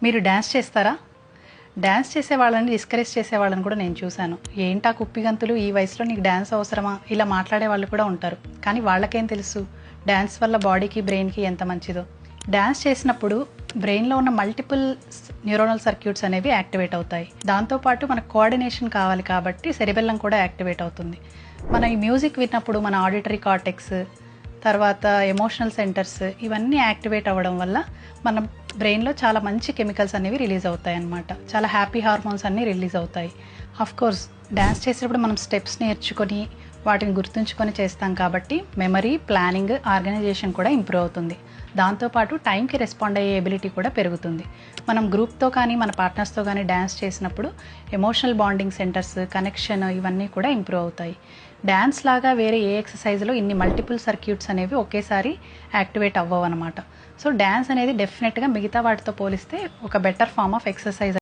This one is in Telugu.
మీరు డ్యాన్స్ చేస్తారా? డ్యాన్స్ చేసే వాళ్ళని డిస్కరేజ్ చేసే వాళ్ళని కూడా నేను చూశాను. ఏంటా కుప్పిగంతులు, ఈ వయసులో నీకు డ్యాన్స్ అవసరమా, ఇలా మాట్లాడే వాళ్ళు కూడా ఉంటారు. కానీ వాళ్ళకేం తెలుసు డ్యాన్స్ వల్ల బాడీకి బ్రెయిన్కి ఎంత మంచిదో. డ్యాన్స్ చేసినప్పుడు బ్రెయిన్లో ఉన్న మల్టిపుల్ న్యూరోనల్ సర్క్యూట్స్ అనేవి యాక్టివేట్ అవుతాయి. దాంతోపాటు మనకు కోఆర్డినేషన్ కావాలి కాబట్టి సెరిబెల్లం కూడా యాక్టివేట్ అవుతుంది. మనం ఈ మ్యూజిక్ విన్నప్పుడు మన ఆడిటరీ కార్టెక్స్, తర్వాత ఎమోషనల్ సెంటర్స్ ఇవన్నీ యాక్టివేట్ అవ్వడం వల్ల మన బ్రెయిన్లో చాలా మంచి కెమికల్స్ అనేవి రిలీజ్ అవుతాయి అన్నమాట. చాలా హ్యాపీ హార్మోన్స్ అన్నీ రిలీజ్ అవుతాయి. కోర్స్ డ్యాన్స్ చేసేటప్పుడు మనం స్టెప్స్ నేర్చుకొని వాటిని గుర్తుంచుకొని చేస్తాం కాబట్టి మెమరీ, ప్లానింగ్, ఆర్గనైజేషన్ కూడా ఇంప్రూవ్ అవుతుంది. దాంతోపాటు టైంకి రెస్పాండ్ అయ్యే ఎబిలిటీ కూడా పెరుగుతుంది. మనం గ్రూప్తో కానీ మన పార్ట్నర్స్తో కానీ డ్యాన్స్ చేసినప్పుడు ఎమోషనల్ బాండింగ్ సెంటర్స్, కనెక్షన్ ఇవన్నీ కూడా ఇంప్రూవ్ అవుతాయి. డ్యాన్స్ లాగా వేరే ఏ ఎక్సర్సైజ్లో ఇన్ని మల్టిపుల్ సర్క్యూట్స్ అనేవి ఒకేసారి యాక్టివేట్ అవ్వవు అనమాట. సో డ్యాన్స్ అనేది డెఫినెట్గా మిగతా వాటితో పోలిస్తే ఒక బెటర్ ఫార్మ్ ఆఫ్ ఎక్సర్సైజ్